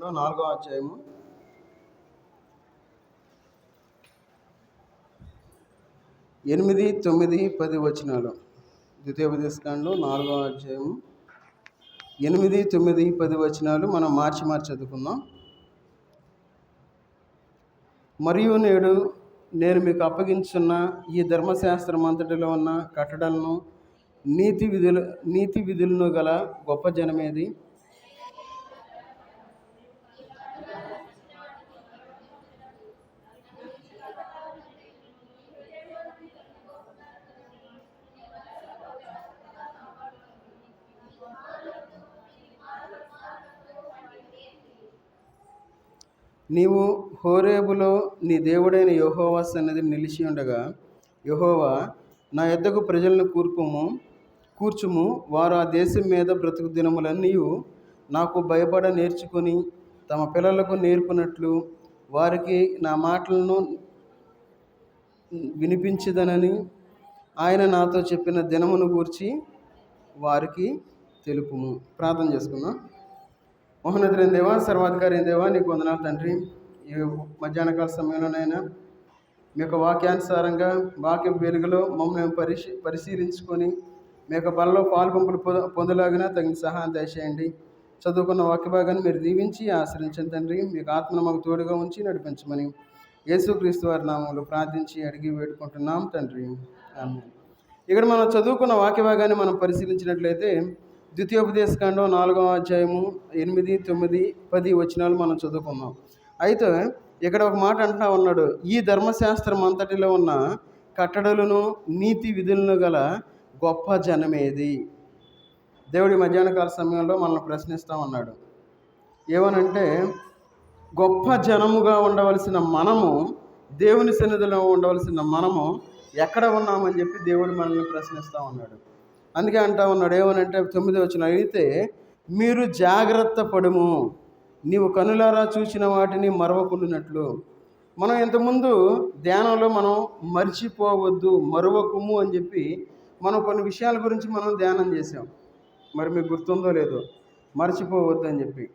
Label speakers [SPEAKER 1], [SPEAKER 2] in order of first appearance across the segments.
[SPEAKER 1] 4వ అధ్యాయము 8, 9, 10 వచనాలు. ద్వితీయోపదేశకాండం 4వ అధ్యాయము 8, 9, 10 వచనాలు మనం మార్చి చదువుకుందాం. మరియు నేడు నేను మీకు అప్పగించున్న ఈ ధర్మశాస్త్రం అంతటిలో ఉన్న కట్టడలను నీతి విధులను గల గొప్ప జనమేది. నీవు హోరేబులో నీ దేవుడైన యెహోవా సన్నిధిని నిలిచి ఉండగా, యెహోవా నా యొద్దకు ప్రజలను కూర్చుము, వారు ఆ దేశం మీద బ్రతుకు దినములన్నీ నాకు భయపడ నేర్చుకొని తమ పిల్లలకు నేర్పునట్లు వారికి నా మాటలను వినిపించదనని ఆయన నాతో చెప్పిన దినమును గూర్చి వారికి తెలుపుము. ప్రార్థన చేసుకుందాం. మహోన్నతుడైన దేవా, సర్వాధికారి అయిన దేవా, నీకు వందనాలు తండ్రి. ఈ మధ్యాహ్నకాల సమయంలోనైనా మీ యొక్క వాక్యానుసారంగా వాక్య వెలుగులో మమ్మల్ని పరిశీలించుకొని మీ యొక్క బలలో పాల్పంపులు పొందలాగిన తగిన సహాయం దయచేయండి. చదువుకున్న వాక్య భాగాన్ని మీరు దీవించి ఆశ్రయించండి తండ్రి. మీకు ఆత్మను మాకు తోడుగా ఉంచి నడిపించమని యేసుక్రీస్తు వారి నామములో ప్రార్థించి అడిగి వేడుకుంటున్నాం తండ్రి, ఆమేన్. ఇక్కడ మనం చదువుకున్న వాక్య భాగాన్ని మనం పరిశీలించినట్లయితే ద్వితీయోపదేశకాండం 4వ అధ్యాయము 8, 9, 10 వచనాలు మనం చదువుకున్నాం. అయితే ఇక్కడ ఒక మాట అంటా ఉన్నాడు, ఈ ధర్మశాస్త్రం అంతటిలో ఉన్న కట్టడలను నీతి విధులను గల గొప్ప జనమేది. దేవుడి మధ్యాహ్నకాల సమయంలో మనల్ని ప్రశ్నిస్తూ ఉన్నాడు. ఏమనంటే, గొప్ప జనముగా ఉండవలసిన మనము, దేవుని సన్నిధిలో ఉండవలసిన మనము ఎక్కడ ఉన్నామని చెప్పి దేవుడు మనల్ని ప్రశ్నిస్తూ ఉన్నాడు. అందుకే అంటా ఉన్నాడు, ఏమనంటే 9వ వచనం, అయితే మీరు జాగ్రత్త పడుము, నీవు కనులారా చూసిన వాటిని మరవకుండానట్లు. మనం ఇంతకుముందు ధ్యానంలో మనం మర్చిపోవద్దు, మరవకుము అని చెప్పి మనం కొన్ని విషయాల గురించి మనం ధ్యానం చేసాం. మరి మీకు గుర్తుందో లేదో, మర్చిపోవద్దు అని చెప్పి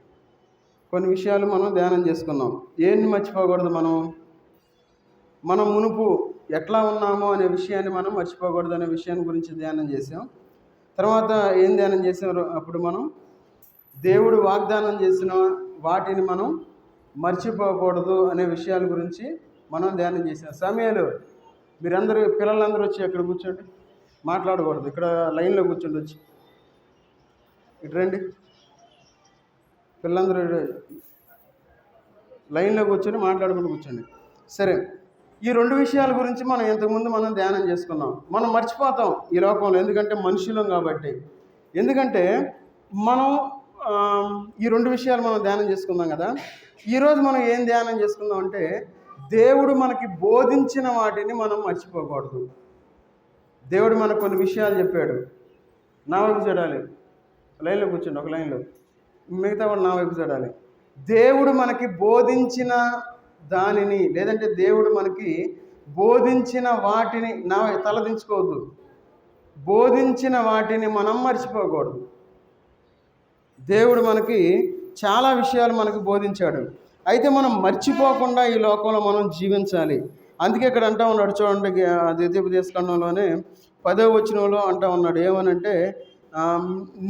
[SPEAKER 1] కొన్ని విషయాలు మనం ధ్యానం చేసుకున్నాం. ఏంటి మర్చిపోకూడదు? మనం మునుపు ఎట్లా ఉన్నామో అనే విషయాన్ని మనం మర్చిపోకూడదు అనే విషయాన్ని గురించి ధ్యానం చేసాం. తర్వాత ఏం ధ్యానం చేసాం? అప్పుడు మనం దేవుడు వాగ్దానం చేసిన వాటిని మనం మర్చిపోకూడదు అనే విషయాల గురించి మనం ధ్యానం చేసాం. సమయాలు మీరందరూ, పిల్లలందరూ వచ్చి అక్కడ కూర్చోండి, మాట్లాడకూడదు. ఇక్కడ లైన్లో కూర్చోండి, వచ్చి ఇటు రండి. పిల్లలందరూ లైన్లో కూర్చొని మాట్లాడుకుంటూ కూర్చోండి. సరే, ఈ 2 విషయాల గురించి మనం ఇంతకుముందు మనం ధ్యానం చేసుకున్నాం. మనం మర్చిపోతాం ఈ లోకంలో, ఎందుకంటే మనుషులం కాబట్టి. ఎందుకంటే మనం ఈ 2 విషయాలు మనం ధ్యానం చేసుకుందాం కదా. ఈరోజు మనం ఏం ధ్యానం చేసుకుందాం అంటే, దేవుడు మనకి బోధించిన వాటిని మనం మర్చిపోకూడదు. దేవుడు మనకు కొన్ని విషయాలు చెప్పాడు. నా వైపు చూడాలి, లైన్లో కూర్చోండి, ఒక లైన్లో, మిగతా వాడు నా వైపు చూడాలి. దేవుడు మనకి బోధించిన దానిని, లేదంటే దేవుడు మనకి బోధించిన వాటిని, నా తలదించుకోవద్దు, బోధించిన వాటిని మనం మర్చిపోకూడదు. దేవుడు మనకి చాలా విషయాలు మనకు బోధించాడు. అయితే మనం మర్చిపోకుండా ఈ లోకంలో మనం జీవించాలి. అందుకే ఇక్కడ అంటా ఉన్నాడు, చూడండి, ద్వితీయోపదేశకాండంలోనే 10వ వచనంలో అంటా ఉన్నాడు, ఏమనంటే,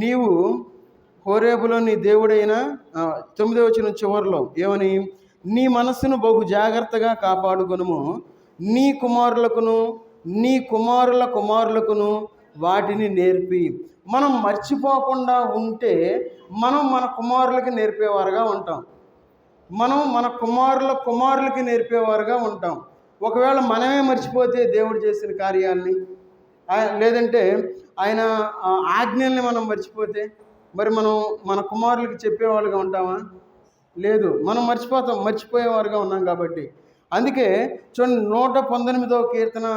[SPEAKER 1] నీవు హోరేబులో నీ దేవుడైన 9వ వచనం చివరిలో ఏమని, నీ మనస్సును బహు జాగ్రత్తగా కాపాడుకొనుము, నీ కుమారులకును నీ కుమారుల కుమారులకును వాటిని నేర్పి. మనం మర్చిపోకుండా ఉంటే మనం మన కుమారులకి నేర్పేవారుగా ఉంటాం. మనం మన కుమారులకి నేర్పేవారుగా ఉంటాం. ఒకవేళ మనమే మర్చిపోతే దేవుడు చేసిన కార్యాలని, లేదంటే ఆయన ఆజ్ఞల్ని మనం మర్చిపోతే మరి మనం మన కుమారులకి చెప్పేవాళ్ళుగా ఉంటామా? లేదు, మనం మర్చిపోయేవారుగా ఉన్నాం కాబట్టి. అందుకే చూడండి, 119వ కీర్తన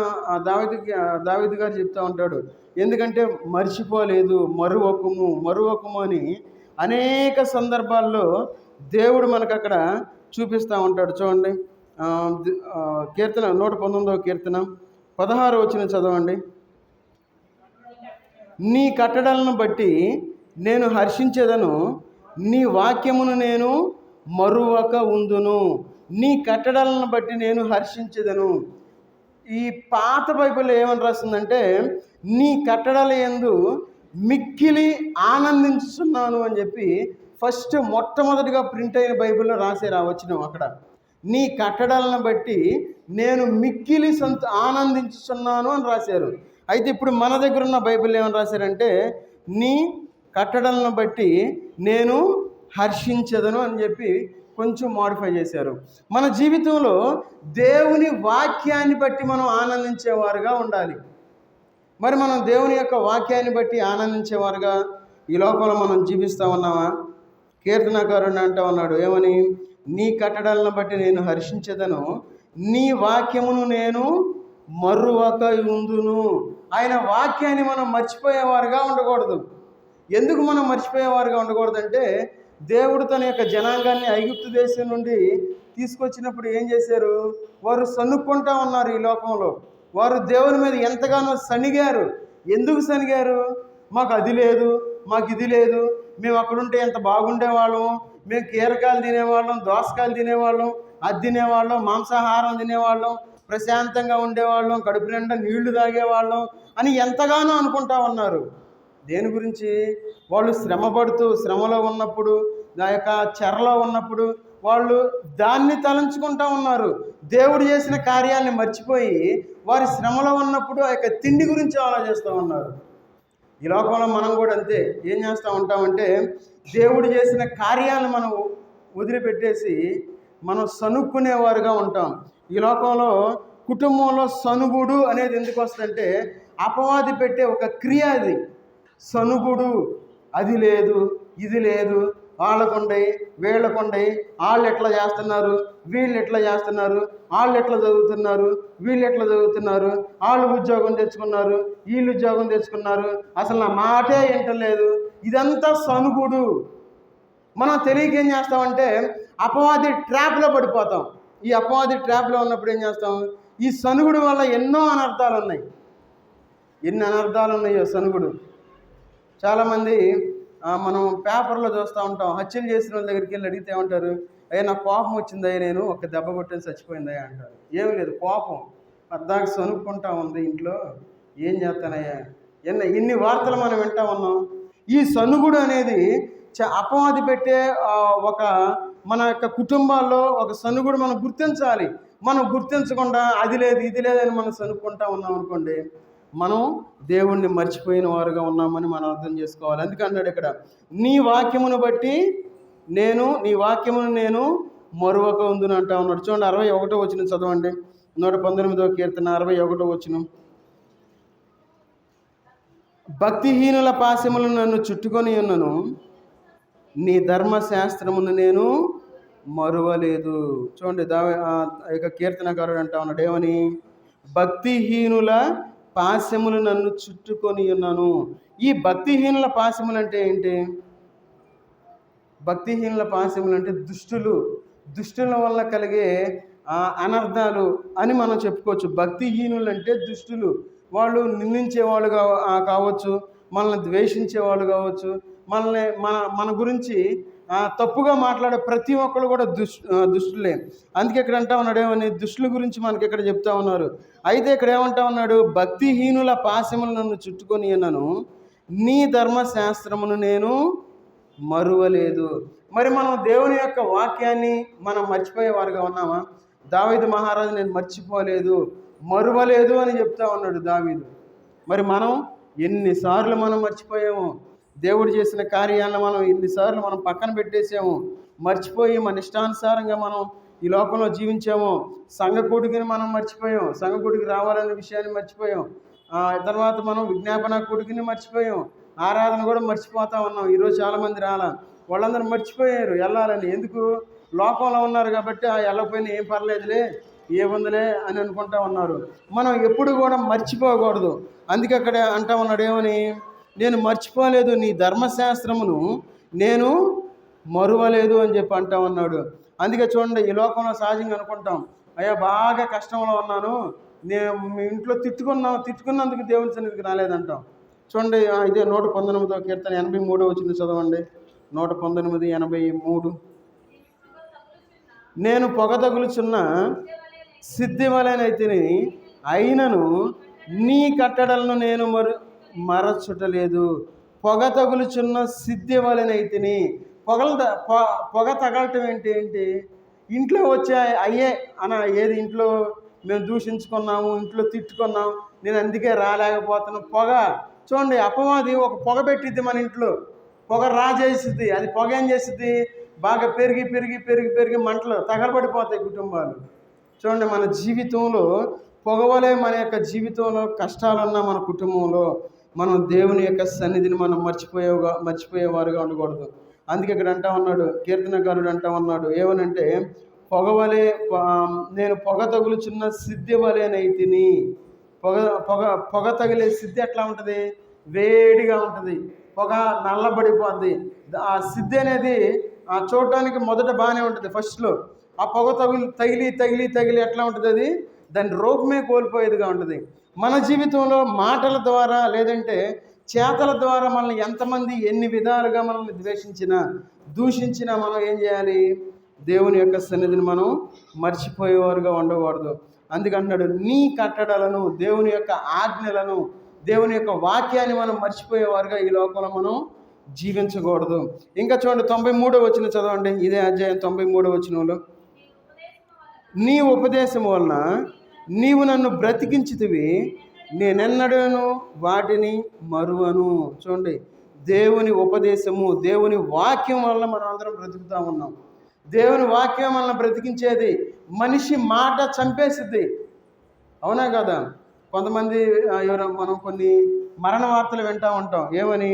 [SPEAKER 1] దావీదు గారు చెప్తూ ఉంటాడు, ఎందుకంటే మర్చిపోలేదు, మరువకుము అని అనేక సందర్భాల్లో దేవుడు మనకు అక్కడ చూపిస్తూ ఉంటాడు. చూడండి, కీర్తన 119వ కీర్తన 16వ వచనం చదవండి. నీ కట్టడలను బట్టి నేను హర్షించేదను, నీ వాక్యమును నేను మరువక ఉందును, నీ కట్టడలను బట్టి నేను హర్షించెదను. ఈ పాత బైబిల్లో ఏమని రాస్తుందంటే, నీ కట్టడల యందు మిక్కిలి ఆనందించుతున్నాను అని చెప్పి ఫస్ట్ మొట్టమొదటిగా ప్రింట్ అయిన బైబిల్లో రాశారు ఆ వచనం అక్కడ. నీ కట్టడలను బట్టి నేను మిక్కిలి ఆనందించుతున్నాను అని రాశారు. అయితే ఇప్పుడు మన దగ్గర ఉన్న బైబిల్ ఏమని రాశారంటే, నీ కట్టడలను బట్టి నేను హర్షించదను అని చెప్పి కొంచెం మాడిఫై చేశారు. మన జీవితంలో దేవుని వాక్యాన్ని బట్టి మనం ఆనందించేవారుగా ఉండాలి. మరి మనం దేవుని యొక్క వాక్యాన్ని బట్టి ఆనందించేవారుగా ఈ లోకంలో మనం జీవిస్తూ ఉన్నామా? కీర్తనకారుడు అంటూ ఉన్నాడు ఏమని, నీ కట్టడలను బట్టి నేను హర్షించదను, నీ వాక్యమును నేను మరువక ఉందును. ఆయన వాక్యాన్ని మనం మర్చిపోయేవారుగా ఉండకూడదు. ఎందుకు మనం మర్చిపోయేవారుగా ఉండకూడదంటే, దేవుడు తన యొక్క జనాంగాన్ని ఐగుప్తు దేశం నుండి తీసుకొచ్చినప్పుడు ఏం చేశారు? వారు సనుక్కుంటా ఉన్నారు ఈ లోకంలో. వారు దేవుని మీద ఎంతగానో సనిగారు. ఎందుకు సనిగారు? మాకు అది లేదు, మాకు ఇది లేదు, మేము అక్కడుంటే ఎంత బాగుండేవాళ్ళం, మేము కీరకాయలు తినేవాళ్ళం, దోసకాయలు తినేవాళ్ళం, అది తినేవాళ్ళం, మాంసాహారం తినేవాళ్ళం, ప్రశాంతంగా ఉండేవాళ్ళం, కడుపు నిండా నీళ్లు తాగేవాళ్ళం అని ఎంతగానో అనుకుంటా ఉన్నారు. దేని గురించి? వాళ్ళు శ్రమలో ఉన్నప్పుడు, ఆ యొక్క చెరలో ఉన్నప్పుడు వాళ్ళు దాన్ని తలంచుకుంటా ఉన్నారు. దేవుడు చేసిన కార్యాలను మర్చిపోయి వారి శ్రమలో ఉన్నప్పుడు ఆ యొక్క తిండి గురించి ఆలోచిస్తూ ఉన్నారు. ఈ లోకంలో మనం కూడా అంతే. ఏం చేస్తూ ఉంటామంటే, దేవుడు చేసిన కార్యాలను మనం వదిలిపెట్టేసి మనం సనుక్కునేవారుగా ఉంటాం. ఈ లోకంలో కుటుంబంలో సనుగుడు అనేది ఎందుకు వస్తుందంటే, అపవాది పెట్టే ఒక క్రియ అది. సనుగుడు, అది లేదు, ఇది లేదు, వాళ్ళకుండయి వీళ్ళకుండయి, వాళ్ళు ఎట్లా చేస్తున్నారు, వీళ్ళు ఎట్లా చేస్తున్నారు, వాళ్ళు ఎట్లా చదువుతున్నారు, వీళ్ళు ఎట్లా చదువుతున్నారు, వాళ్ళు ఉద్యోగం తెచ్చుకున్నారు, వీళ్ళు ఉద్యోగం తెచ్చుకున్నారు, అసలు నా మాటే వింటలేదు. ఇదంతా సనుగుడు. మనం తెలియక ఏం చేస్తామంటే అపవాది ట్రాప్లో పడిపోతాం. ఈ అపవాది ట్రాప్లో ఉన్నప్పుడు ఏం చేస్తాం? ఈ సనుగుడు వల్ల ఎన్నో అనర్థాలు ఉన్నాయి. ఎన్ని అనర్థాలు ఉన్నాయో సనుగుడు. చాలామంది మనం పేపర్లో చూస్తూ ఉంటాం, హత్యలు చేసిన వాళ్ళ దగ్గరికి వెళ్ళి అడిగితే ఏమంటారు? అయ్యా నాకు కోపం వచ్చిందయ్యా, నేను ఒక దెబ్బ కొట్టేసి చచ్చిపోయిందయ్యా అంటారు. ఏమి లేదు, కోపం అద్దాక సనుక్కుంటా ఉంది ఇంట్లో, ఏం చేస్తానయ్యా. ఇన్ని వార్తలు మనం వింటా ఉన్నాం. ఈ సనుగుడు అనేది అపవాది పెట్టే ఒక మన యొక్క కుటుంబాల్లో ఒక సనుగుడు మనం గుర్తించాలి. మనం గుర్తించకుండా అది లేదు ఇది లేదని మనం సనుక్కుంటా ఉన్నాం అనుకోండి, మనం దేవుణ్ణి మర్చిపోయిన వారుగా ఉన్నామని మనం అర్థం చేసుకోవాలి. అందుకన్నాడు ఇక్కడ, నీ వాక్యమును బట్టి నీ వాక్యమును నేను మరువక ఉందును అంటా ఉన్నాడు. చూడండి 61వ వచనం చదవండి. 119వ కీర్తన 61వ వచనం. భక్తిహీనుల పాశములను నన్ను చుట్టుకొని ఉన్నను, నీ ధర్మశాస్త్రమును నేను మరువలేదు. చూడండి ఇక కీర్తనకారుడు అంటా ఉన్నాడు ఏమని, భక్తిహీనుల పాశములు నన్ను చుట్టుకొని ఉన్నాను. ఈ భక్తిహీనుల పాశములు అంటే ఏంటి? భక్తిహీనుల పాశములు అంటే దుష్టుల వల్ల కలిగే అనర్థాలు అని మనం చెప్పుకోవచ్చు. భక్తిహీనులు అంటే దుష్టులు. వాళ్ళు నిందించేవాళ్ళు కావచ్చు, మనల్ని ద్వేషించేవాళ్ళు కావచ్చు, మన గురించి తప్పుగా మాట్లాడే ప్రతి ఒక్కరు కూడా దుష్టులే. అందుకే ఇక్కడ అంటా ఉన్నాడు ఏమని, దుష్టుల గురించి మనకి ఇక్కడ చెప్తా ఉన్నారు. అయితే ఇక్కడ ఏమంటా ఉన్నాడు, భక్తిహీనుల పాశములు నన్ను చుట్టుకొని ఉన్నాను, నీ ధర్మశాస్త్రమును నేను మరువలేదు. మరి మనం దేవుని యొక్క వాక్యాన్ని మనం మర్చిపోయేవారుగా ఉన్నామా? దావీదు మహారాజు నేను మర్చిపోలేదు, మరువలేదు అని చెప్తా ఉన్నాడు దావీదు. మరి మనం ఎన్నిసార్లు మనం మర్చిపోయాము? దేవుడు చేసిన కార్యాలను మనం ఎన్నిసార్లు మనం పక్కన పెట్టేసాము, మర్చిపోయి మన ఇష్టానుసారంగా మనం ఈ లోకంలో జీవించాము. సంఘకూడికిని మనం మర్చిపోయాం, సంఘకూడికి రావాలనే విషయాన్ని మర్చిపోయాం. తర్వాత మనం విజ్ఞాపన కూడికిని మర్చిపోయాం, ఆరాధన కూడా మర్చిపోతా ఉన్నాం. ఈరోజు చాలామంది వాళ్ళందరూ మర్చిపోయారు వెళ్ళాలని. ఎందుకు? లోకంలో ఉన్నారు కాబట్టి వెళ్ళకపోయినా ఏం పర్లేదులే, ఏముందిలే అని అనుకుంటా ఉన్నారు. మనం ఎప్పుడు కూడా మర్చిపోకూడదు. అందుకే అక్కడ అంటా ఉన్నాడు ఏమని, నేను మర్చిపోలేదు, నీ ధర్మశాస్త్రమును నేను మరువలేదు అని చెప్పి అంటా ఉన్నాడు. అందుకే చూడండి, ఈ లోకంలో సహజంగా అనుకుంటాం, అయ్యా బాగా కష్టంలో ఉన్నాను, నేను మీ ఇంట్లో తిట్టుకున్నందుకు దేవుని సన్నిధికి రాలేదంటాం. చూడండి, ఇదే 119వ కీర్తన 83వ వచనం చదవండి. 119:83. నేను పొగ తగులుచున్న సిద్ధి వలెనైతిని, అయినను నీ కట్టడలను నేను మరచుటలేదు. పొగ తగులుచున్న సిద్ధి వలెనైతిని. పొగ తగలటం ఏంటి? ఇంట్లో వచ్చే అయ్యే ఏది ఇంట్లో మేము దూషించుకున్నాము, ఇంట్లో తిట్టుకున్నాం, నేను అందుకే రాలేకపోతున్నాను. పొగ చూడండి, అపవాది ఒక పొగ పెట్టిద్ది మన ఇంట్లో, పొగ రాజేసిద్ది. అది పొగ ఏం చేసిద్ది? బాగా పెరిగి పెరిగి పెరిగి పెరిగి మంటలు తగలబడిపోతాయి కుటుంబాలు. చూడండి, మన జీవితంలో పొగవలే మన యొక్క జీవితంలో కష్టాలున్న మన కుటుంబంలో మనం దేవుని యొక్క సన్నిధిని మనం మర్చిపోయేవారుగా ఉండకూడదు. అందుకే ఇక్కడ అంటా ఉన్నాడు, కీర్తనకారుడు అంటా ఉన్నాడు ఏమనంటే, పొగవలే నేను పొగ తగులుచున్న సిద్ధి వలెనైతిని. పొగ తగిలే సిద్ధి ఎట్లా ఉంటుంది? వేడిగా ఉంటుంది, పొగ నల్లబడిపోద్ది. ఆ సిద్ధి అనేది చూడటానికి మొదట బాగానే ఉంటుంది ఫస్ట్లో. ఆ పొగ తగిలి తగిలి తగిలి ఎట్లా ఉంటుంది? అది దాని రూపమే కోల్పోయేదిగా ఉంటుంది. మన జీవితంలో మాటల ద్వారా లేదంటే చేతల ద్వారా మనల్ని ఎంతమంది ఎన్ని విధాలుగా మనల్ని ద్వేషించినా దూషించినా మనం ఏం చేయాలి? దేవుని యొక్క సన్నిధిని మనం మర్చిపోయేవారుగా ఉండకూడదు. అందుకంటున్నాడు, నీ కట్టడలను, దేవుని యొక్క ఆజ్ఞలను, దేవుని యొక్క వాక్యాన్ని మనం మర్చిపోయేవారుగా ఈ లోకంలో మనం జీవించకూడదు. ఇంకా చూడండి, 93వ వచనం చదవండి. ఇదే అధ్యాయం 93వ వచనంలో, నీ ఉపదేశం వలన నీవు నన్ను బ్రతికించితివి, నేనెన్నడూను వాటిని మరువను. చూడండి, దేవుని ఉపదేశము, దేవుని వాక్యం వలన మనం అందరం బ్రతుకుతూ ఉన్నాం. దేవుని వాక్యం వలన బ్రతికించేది. మనిషి మాట చంపేసిద్ది, అవునా కదా? కొంతమంది మనం కొన్ని మరణ వార్తలు వింటూ ఉంటాం. ఏమని?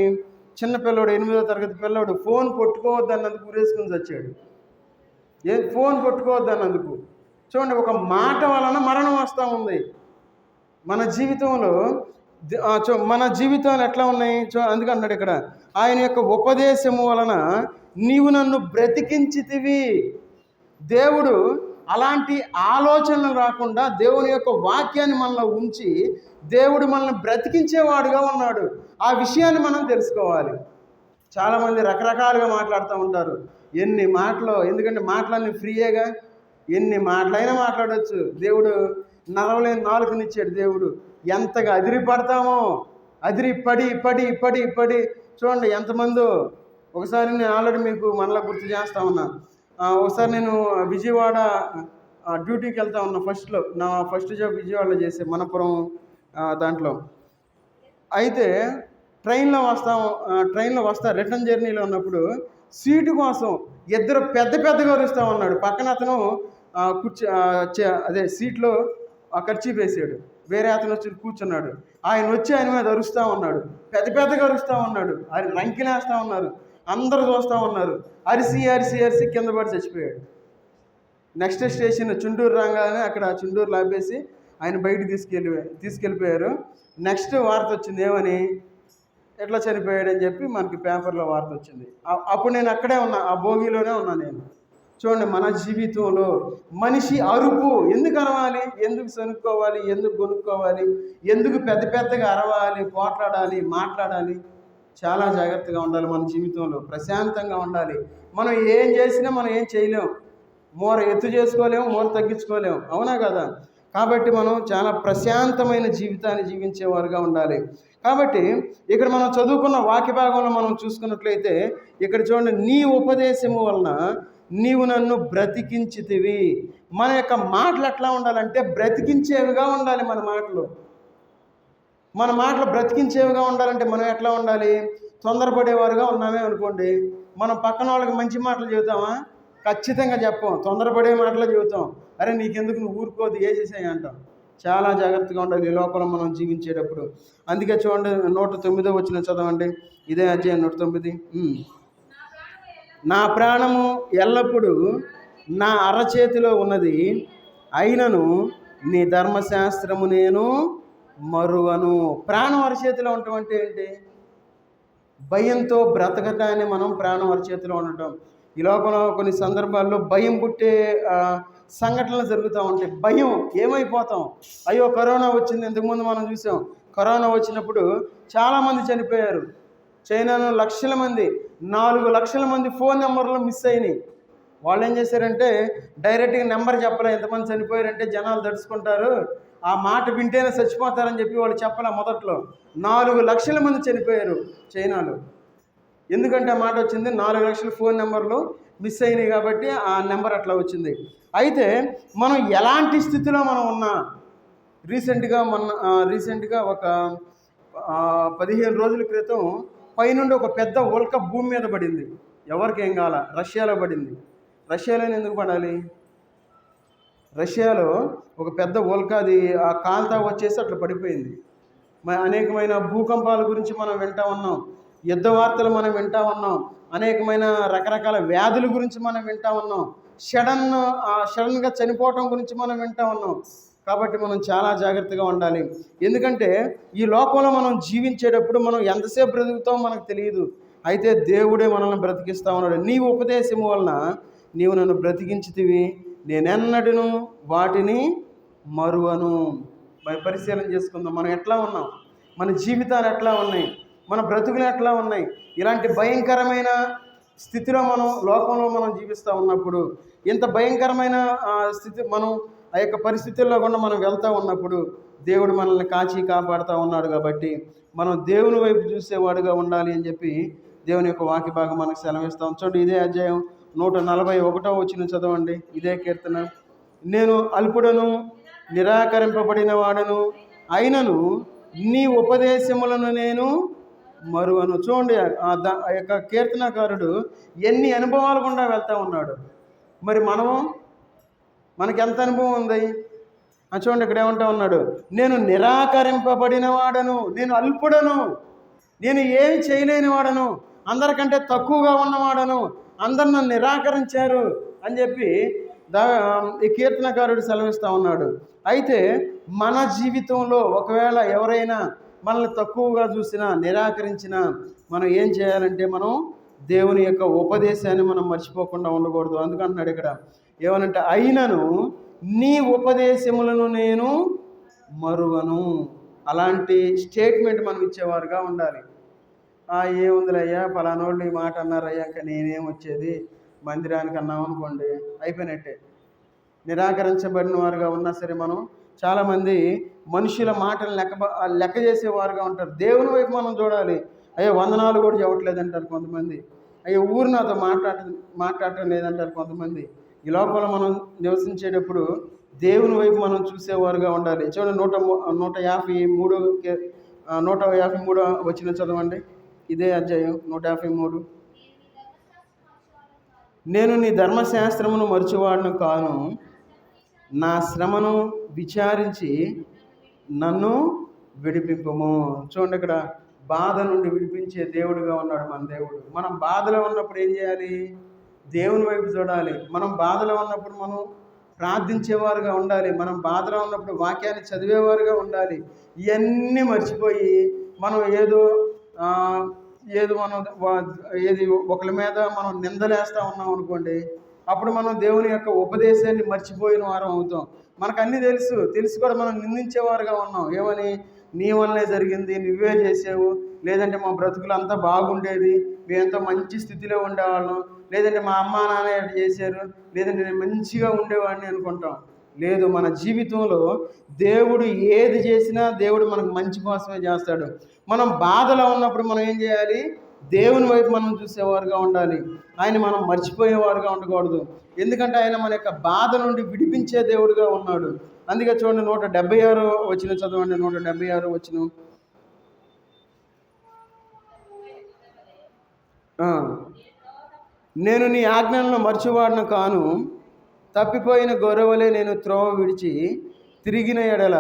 [SPEAKER 1] చిన్నపిల్లడు 8వ తరగతి పిల్లడు ఫోన్ కొట్టుకోవద్దన్నందుకు ఉరేసుకుని చచ్చాడు. ఫోన్ కొట్టుకోవద్దన్నందుకు. చూడండి, ఒక మాట వలన మరణం వస్తూ ఉంది మన జీవితంలో. మన జీవితాలు ఎట్లా ఉన్నాయి? అందుకన్నాడు ఇక్కడ, ఆయన యొక్క ఉపదేశము వలన నీవు నన్ను బ్రతికించితివి. దేవుడు అలాంటి ఆలోచనలు రాకుండా దేవుని యొక్క వాక్యాన్ని మనలో ఉంచి దేవుడు మనల్ని బ్రతికించేవాడుగా ఉన్నాడు. ఆ విషయాన్ని మనం తెలుసుకోవాలి. చాలామంది రకరకాలుగా మాట్లాడుతూ ఉంటారు. ఎన్ని మాటలు, ఎందుకంటే మాటలన్నీ ఫ్రీయేగా, ఎన్ని మాటలైనా మాట్లాడవచ్చు. దేవుడు నలవలేని నాలుకనిచ్చాడు. దేవుడు ఎంతగా అదిరిపడతామో, అదిరి పడి పడి పడి పడి చూడండి ఎంతమందో. ఒకసారి నేను ఆల్రెడీ మీకు మనలో గుర్తు చేస్తా ఉన్నా. ఒకసారి నేను విజయవాడ డ్యూటీకి వెళ్తా ఉన్నా. నా ఫస్ట్ జాబ్ విజయవాడలో చేసే మనపురం దాంట్లో. అయితే ట్రైన్లో వస్తా రిటర్న్ జర్నీలో ఉన్నప్పుడు సీటు కోసం ఇద్దరు పెద్దగా అరుస్తూ ఉన్నాడు. పక్కన అతను సీట్లో కర్చీఫ్ వేసాడు, వేరే అతను వచ్చి కూర్చున్నాడు. ఆయన వచ్చి ఆయన మీద అరుస్తూ ఉన్నాడు, పెద్దగా అరుస్తూ ఉన్నాడు. ఆయన రంకిలేస్తూ ఉన్నారు, అందరూ చూస్తూ ఉన్నారు. అరిసి అరిసి అరిసి కింద పడి చచ్చిపోయాడు. నెక్స్ట్ స్టేషన్ చుండూరు రాగానే అక్కడ చుండూరులో ఆపేసి ఆయన బయటికి తీసుకెళ్ళిపోయారు. నెక్స్ట్ వార్త వచ్చింది, ఏమని? ఎట్లా చనిపోయాడని చెప్పి మనకి పేపర్లో వార్త వచ్చింది. అప్పుడు నేను అక్కడే ఉన్నా, ఆ భోగిలోనే ఉన్నా నేను. చూడండి, మన జీవితంలో మనిషి అరుపు ఎందుకు అరవాలి? ఎందుకు సనుక్కోవాలి? ఎందుకు కొనుక్కోవాలి? ఎందుకు పెద్దగా అరవాలి, పోట్లాడాలి, మాట్లాడాలి? చాలా జాగ్రత్తగా ఉండాలి. మన జీవితంలో ప్రశాంతంగా ఉండాలి. మనం ఏం చేసినా మనం ఏం చేయలేము. మోర ఎత్తు చేసుకోలేము, మోర తగ్గించుకోలేము, అవునా కదా? కాబట్టి మనం చాలా ప్రశాంతమైన జీవితాన్ని జీవించేవారుగా ఉండాలి. కాబట్టి ఇక్కడ మనం చదువుకున్న వాక్య భాగంలో మనం చూసుకున్నట్లయితే ఇక్కడ చూడండి, నీ ఉపదేశము వలన నీవు నన్ను బ్రతికించితివి. మన యొక్క మాటలు ఎట్లా ఉండాలంటే బ్రతికించేవిగా ఉండాలి. మన మాటలు బ్రతికించేవిగా ఉండాలంటే మనం ఎట్లా ఉండాలి? తొందరపడేవారుగా ఉన్నామే అనుకోండి, మనం పక్కన వాళ్ళకి మంచి మాటలు చెబుతామా? ఖచ్చితంగా చెప్పం. తొందరపడే మాటలు చెబుతాం. అరే నీకెందుకు, నువ్వు ఊరుకోదు, ఏ చేసాయి అంటాం. చాలా జాగ్రత్తగా ఉండాలి ఈ లోకంలో మనం జీవించేటప్పుడు. అందుకే చూడండి, 109వ వచనం చదవండి. ఇదే అధ్యాయం 109. నా ప్రాణము ఎల్లప్పుడూ నా అరచేతిలో ఉన్నది, అయినను నీ ధర్మశాస్త్రము నేను మరువను. ప్రాణం అరచేతిలో ఉండటం అంటే ఏంటి? భయంతో బ్రతకటాన్ని మనం ప్రాణం అరచేతిలో ఉండటం. ఈ లోకంలో కొన్ని సందర్భాల్లో భయం పుట్టే సంఘటనలు జరుగుతూ ఉంటాయి. భయం, ఏమైపోతాం? అయ్యో కరోనా వచ్చింది, ఇంతకుముందు మనం చూసాం. కరోనా వచ్చినప్పుడు చాలామంది చనిపోయారు. చైనాలో లక్షల మంది, 4 లక్షల మంది ఫోన్ నెంబర్లు మిస్ అయినాయి. వాళ్ళు ఏం చేశారంటే డైరెక్ట్గా నెంబర్ చెప్పలే, ఎంతమంది చనిపోయారంటే జనాలు దడుచుకుంటారు, ఆ మాట వింటేనే చచ్చిపోతారని చెప్పి వాళ్ళు చెప్పలే. మొదట్లో 4 లక్షల మంది చనిపోయారు చైనాలో. ఎందుకంటే ఆ మాట వచ్చింది, 4 లక్షల ఫోన్ నెంబర్లు మిస్ అయినాయి కాబట్టి ఆ నెంబర్ అట్లా వచ్చింది. అయితే మనం ఎలాంటి స్థితిలో మనం ఉన్నా, రీసెంట్గా ఒక 15 రోజుల క్రితం పైనుండి ఒక పెద్ద ఉల్క భూమి మీద పడింది. ఎవరికి ఏం కాల, రష్యాలో పడింది. రష్యాలో ఎందుకు పడాలి? రష్యాలో ఒక పెద్ద ఉల్క, అది ఆ కాంతా వచ్చేసి అట్లా పడిపోయింది. అనేకమైన భూకంపాల గురించి మనం వింటా ఉన్నాం, యుద్ధ వార్తలు మనం వింటా ఉన్నాం, అనేకమైన రకరకాల వ్యాధుల గురించి మనం వింటా ఉన్నాం, సడన్గా చనిపోవటం గురించి మనం వింటా ఉన్నాం. కాబట్టి మనం చాలా జాగ్రత్తగా ఉండాలి. ఎందుకంటే ఈ లోకంలో మనం జీవించేటప్పుడు మనం ఎంతసేపు బ్రతుకుతామో మనకు తెలియదు. అయితే దేవుడే మనల్ని బ్రతికిస్తూ ఉన్నాడు. నీ ఉపదేశం వలన నీవు నన్ను బ్రతికించితివి, నేనెన్నడను వాటిని మరువను. పరిశీలన చేసుకుందాం, మనం ఎట్లా ఉన్నాం, మన జీవితాలు ఎట్లా ఉన్నాయి, మన బ్రతుకులు ఎట్లా ఉన్నాయి. ఇలాంటి భయంకరమైన స్థితిలో మనం లోకంలో మనం జీవిస్తూ ఉన్నప్పుడు, ఇంత భయంకరమైన స్థితి, మనం ఆ యొక్క పరిస్థితుల్లో కూడా మనం వెళ్తూ ఉన్నప్పుడు దేవుడు మనల్ని కాచి కాపాడుతూ ఉన్నాడు. కాబట్టి మనం దేవుని వైపు చూసేవాడుగా ఉండాలి అని చెప్పి దేవుని యొక్క వాక్య భాగం మనకు సెలవిస్తాం. చూడండి, ఇదే అధ్యాయం 141వ వచనం చదవండి. ఇదే కీర్తన. నేను అల్పుడను, నిరాకరింపబడిన వాడను అయినను నీ ఉపదేశములను నేను మరువను. చూడండి, ఆ యొక్క కీర్తనకారుడు ఎన్ని అనుభవాలు గుండా వెళ్తూ ఉన్నాడు. మరి మనకి ఎంత అనుభవం ఉంది? చూడండి, ఇక్కడ ఏమంటా ఉన్నాడు, నేను నిరాకరింపబడిన వాడను, నేను అల్పుడను, నేను ఏమి చేయలేని వాడను, అందరికంటే తక్కువగా ఉన్నవాడను, అందరు నన్ను నిరాకరించారు అని చెప్పి ఈ కీర్తనకారుడు సెలవిస్తూ ఉన్నాడు. అయితే మన జీవితంలో ఒకవేళ ఎవరైనా మనల్ని తక్కువగా చూసినా, నిరాకరించినా, మనం ఏం చేయాలంటే మనం దేవుని యొక్క ఉపదేశాన్ని మనం మర్చిపోకుండా ఉండకూడదు. అందుకంటున్నాడు ఇక్కడ ఏమనంటే, అయినను నీ ఉపదేశములను నేను మరువను. అలాంటి స్టేట్మెంట్ మనం ఇచ్చేవారుగా ఉండాలి. ఏముందిలయ్యా, పలానోళ్ళు ఈ మాట అన్నారయ్యా, ఇంకా నేనేం వచ్చేది, మందిరానికి అన్నాం అనుకోండి, అయిపోయినట్టే. నిరాకరించబడిన వారుగా ఉన్నా సరే మనం చాలామంది మనుషుల మాటలు లెక్క చేసేవారుగా ఉంటారు. దేవుని వైపు మనం చూడాలి. అయ్యో, వందనాలు కూడా చెప్పట్లేదు అంటారు కొంతమంది. అయ్యో, ఊరు నాతో మాట్లాడటం లేదంటారు కొంతమంది. ఈ లోపల మనం నివసించేటప్పుడు దేవుని వైపు మనం చూసేవారుగా ఉండాలి. చూడండి, 153 వచనం చదవండి. ఇదే అధ్యాయం 153. నేను నీ ధర్మశాస్త్రమును మరచువాడును కాను, నా శ్రమను విచారించి నన్ను విడిపింపుము. చూడండి, ఇక్కడ బాధ నుండి విడిపించే దేవుడుగా ఉన్నాడు మన దేవుడు. మనం బాధలో ఉన్నప్పుడు ఏం చేయాలి? దేవుని వైపు చూడాలి. మనం బాధలో ఉన్నప్పుడు మనం ప్రార్థించేవారుగా ఉండాలి. మనం బాధలో ఉన్నప్పుడు వాక్యాన్ని చదివేవారుగా ఉండాలి. ఇవన్నీ మర్చిపోయి మనం ఏదో మనం ఒకరి మీద మనం నిందలేస్తూ ఉన్నాం అనుకోండి, అప్పుడు మనం దేవుని యొక్క ఉపదేశాన్ని మర్చిపోయిన వారం అవుతాం. మనకు అన్నీ తెలిసి కూడా మనం నిందించేవారుగా ఉన్నాం. ఏమని? నీ వల్లే జరిగింది, నువ్వే చేసావు, లేదంటే మా బ్రతుకులు అంతా బాగుండేది, మేమెంతో మంచి స్థితిలో ఉండేవాళ్ళం, లేదంటే మా అమ్మ నాన్న ఎట్లా చేశారు, లేదంటే నేను మంచిగా ఉండేవాడిని అనుకుంటాం. లేదు, మన జీవితంలో దేవుడు ఏది చేసినా దేవుడు మనకు మంచి కోసమే చేస్తాడు. మనం బాధలో ఉన్నప్పుడు మనం ఏం చేయాలి? దేవుని వైపు మనం చూసేవారుగా ఉండాలి. ఆయన మనం మర్చిపోయేవారుగా ఉండకూడదు. ఎందుకంటే ఆయన మన యొక్క బాధ నుండి విడిపించే దేవుడుగా ఉన్నాడు. అందుకే చూడండి, 176 వచనం చదవండి. 176 వచనం. నేను నీ ఆజ్ఞలను మర్చివాడును కాను, తప్పిపోయిన గొర్రెవలే నేను త్రోవ విడిచి తిరిగిన ఎడల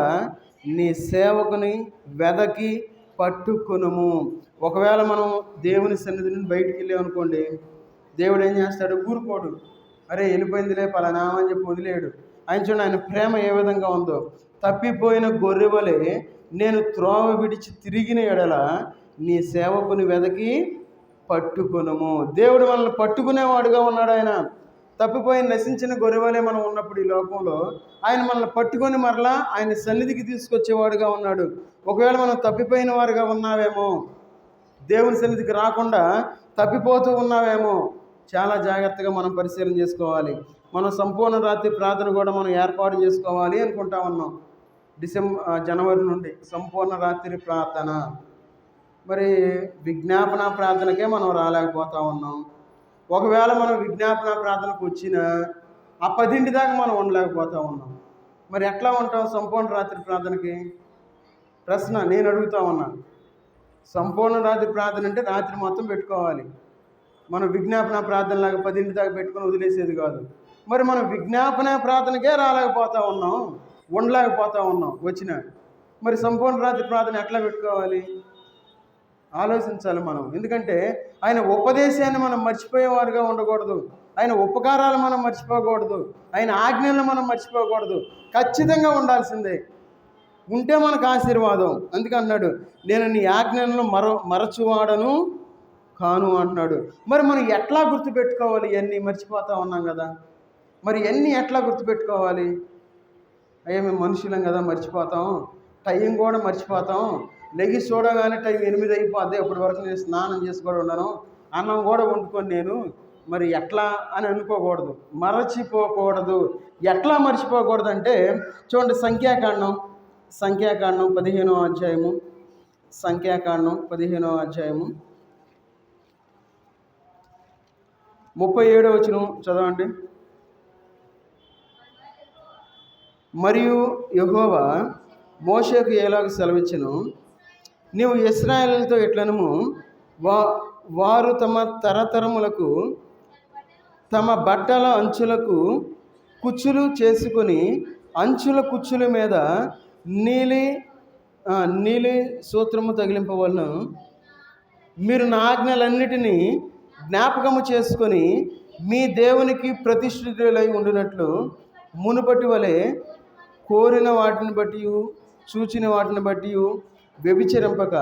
[SPEAKER 1] నీ సేవకుని వెదకి పట్టుకొనుము. ఒకవేళ మనం దేవుని సన్నిధి నుండి బయటికి వెళ్ళామనుకోండి, దేవుడు ఏం చేస్తాడు? ఊరుకోడు. అరే, వెళ్ళిపోయిందిలే పలానా అని చెప్పి వదిలేడు. ఆయన చూడండి, ఆయన ప్రేమ ఏ విధంగా ఉందో. తప్పిపోయిన గొర్రెవలే నేను త్రోవ విడిచి తిరిగిన ఎడల నీ సేవకుని వెదకి పట్టుకొనుము. దేవుడు మనల్ని పట్టుకునేవాడుగా ఉన్నాడు. ఆయన తప్పిపోయి నశించిన గొర్రెవలే మనం ఉన్నప్పుడు ఈ లోకంలో ఆయన మనల్ని పట్టుకొని మరలా ఆయన సన్నిధికి తీసుకొచ్చేవాడుగా ఉన్నాడు. ఒకవేళ మనం తప్పిపోయిన వారుగా ఉన్నావేమో, దేవుని సన్నిధికి రాకుండా తప్పిపోతూ ఉన్నావేమో, చాలా జాగ్రత్తగా మనం పరిశీలన చేసుకోవాలి. మనం సంపూర్ణ రాత్రి ప్రార్థన కూడా మనం ఏర్పాటు చేసుకోవాలి అనుకుంటా ఉన్నాం. జనవరి నుండి సంపూర్ణ రాత్రి ప్రార్థన. మరి విజ్ఞాపన ప్రార్థనకే మనం రాలేకపోతా ఉన్నాం. ఒకవేళ మనం విజ్ఞాపన ప్రార్థనకు వచ్చినా ఆ 10 దాకా మనం ఉండలేకపోతా ఉన్నాం. మరి ఎట్లా ఉంటాం సంపూర్ణ రాత్రి ప్రార్థనకి? ప్రశ్న నేను అడుగుతా ఉన్నాను. సంపూర్ణ రాత్రి ప్రార్థన అంటే రాత్రి మొత్తం పెట్టుకోవాలి. మనం విజ్ఞాపన ప్రార్థనలాగా 10 దాకా పెట్టుకొని వదిలేసేది కాదు. మరి మనం విజ్ఞాపన ప్రార్థనకే రాలేకపోతా ఉన్నాం, ఉండలేకపోతా ఉన్నాం వచ్చిన. మరి సంపూర్ణ రాత్రి ప్రార్థన ఎట్లా పెట్టుకోవాలి? ఆలోచించాలి మనం. ఎందుకంటే ఆయన ఉపదేశాన్ని మనం మర్చిపోయేవారుగా ఉండకూడదు. ఆయన ఉపకారాలు మనం మర్చిపోకూడదు. ఆయన ఆజ్ఞలను మనం మర్చిపోకూడదు. ఖచ్చితంగా ఉండాల్సిందే. ఉంటే మనకు ఆశీర్వాదం. అందుకే అన్నాడు, నేను నీ ఆజ్ఞలను మరచువాడను కాను అంటున్నాడు. మరి మనం ఎట్లా గుర్తుపెట్టుకోవాలి? ఇవన్నీ మర్చిపోతా ఉన్నాం కదా. మరి ఇవన్నీ ఎట్లా గుర్తుపెట్టుకోవాలి? అయ్యా మేము మనుషులం కదా, మర్చిపోతాం. టైం కూడా మర్చిపోతాం. లెగి చూడగానే టైం 8 అయిపోద్ది. అప్పటి వరకు నేను స్నానం చేసి కూడా ఉన్నాను, అన్నం కూడా వండుకొని నేను మరి ఎట్లా అని అనుకోకూడదు, మరచిపోకూడదు. ఎట్లా మర్చిపోకూడదు అంటే చూడండి, సంఖ్యాకాండం 15వ అధ్యాయము, సంఖ్యాకాండం 15వ అధ్యాయము 37వ వచనం చదవండి. మరియు యెహోవా మోషేకు ఎలాగ సెలవిచ్చెను, నీవు ఇశ్రాయేలుతో ఇట్లనము, వారు తమ తరతరములకు తమ బట్టల అంచులకు కుచ్చులు చేసుకొని అంచుల కుచ్చుల మీద నీలి సూత్రము తగిలింపవలను. మీరు నా ఆజ్ఞలన్నిటినీ జ్ఞాపకము చేసుకొని మీ దేవునికి ప్రతిష్ఠితులై ఉండినట్లు మునుపటి వలె కోరిన వాటిని బట్టి చూచిన వాటిని బట్టి వ్యభిచరింపక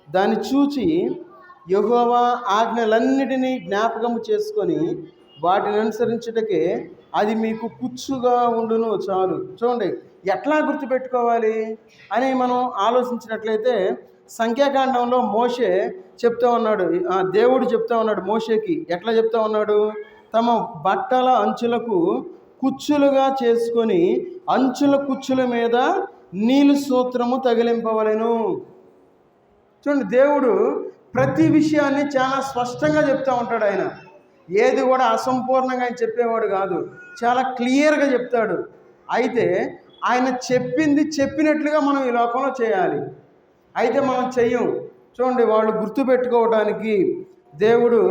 [SPEAKER 1] దాన్ని చూచి యెహోవా ఆజ్ఞలన్నిటినీ జ్ఞాపకము చేసుకొని వాటిని అనుసరించుటకే అది మీకు కుచ్చుగా ఉండును చాలు. చూడండి ఎట్లా గుర్తుపెట్టుకోవాలి అని మనం ఆలోచించినట్లయితే, సంఖ్యాకాండంలో మోషే చెప్తా ఉన్నాడు, దేవుడు చెప్తా ఉన్నాడు మోషేకి. ఎట్లా చెప్తా ఉన్నాడు? తమ బట్టల అంచులకు కుచ్చులుగా చేసుకొని అంచుల కుచ్చుల మీద నీలి సూత్రము తగిలింపవలెను. చూడండి, దేవుడు ప్రతి విషయాన్ని చాలా స్పష్టంగా చెప్తూ ఉంటాడు. ఆయన ఏది కూడా అసంపూర్ణంగా ఆయన చెప్పేవాడు కాదు, చాలా క్లియర్గా చెప్తాడు. అయితే ఆయన చెప్పింది చెప్పినట్లుగా మనం ఈ లోకంలో చేయాలి. అయితే మనం చెయ్యం. చూడండి, వాళ్ళు గుర్తుపెట్టుకోవడానికి దేవుడు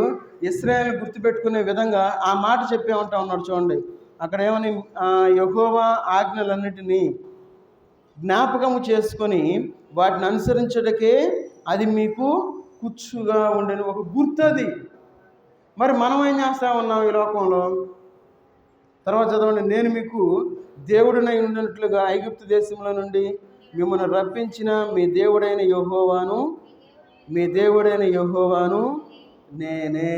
[SPEAKER 1] ఇశ్రాయేలు గుర్తుపెట్టుకునే విధంగా ఆ మాట చెప్పే ఉంటా ఉన్నాడు. చూడండి అక్కడ ఏమని, యెహోవా ఆజ్ఞలన్నిటినీ జ్ఞాపకము చేసుకొని వాటిని అనుసరించటకే అది మీకు కుచ్చుగా ఉండని ఒక గుర్తది. మరి మనం ఏం చేస్తా ఉన్నాం ఈ లోకంలో? తర్వాత చదవండి, నేను మీకు దేవుడినై ఉన్నట్లుగా ఐగుప్తు దేశంలో నుండి మిమ్మల్ని రప్పించిన మీ దేవుడైన యెహోవాను నేనే.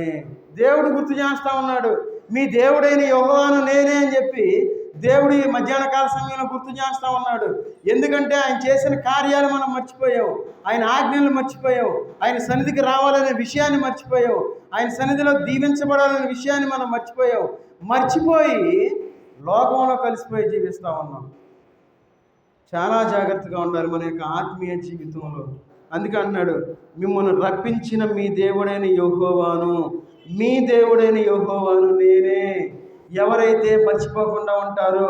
[SPEAKER 1] దేవుడు గుర్తు చేస్తా ఉన్నాడు, మీ దేవుడైన యెహోవాను నేనే అని చెప్పి దేవుడు ఈ మధ్యాహ్న కాల సమయంలో గుర్తు చేస్తూ ఉన్నాడు. ఎందుకంటే ఆయన చేసిన కార్యాలు మనం మర్చిపోయాం, ఆయన ఆజ్ఞలు మర్చిపోయాం, ఆయన సన్నిధికి రావాలనే విషయాన్ని మర్చిపోయాం, ఆయన సన్నిధిలో దీవించబడాలనే విషయాన్ని మనం మర్చిపోయి లోకంలో కలిసిపోయి జీవిస్తూ ఉన్నాం. చాలా జాగ్రత్తగా ఉండాలి మన యొక్క ఆత్మీయ జీవితంలో. అందుకే అన్నాడు, మిమ్మల్ని రప్పించిన మీ దేవుడైన యెహోవాను నేనే. ఎవరైతే మర్చిపోకుండా ఉంటారో,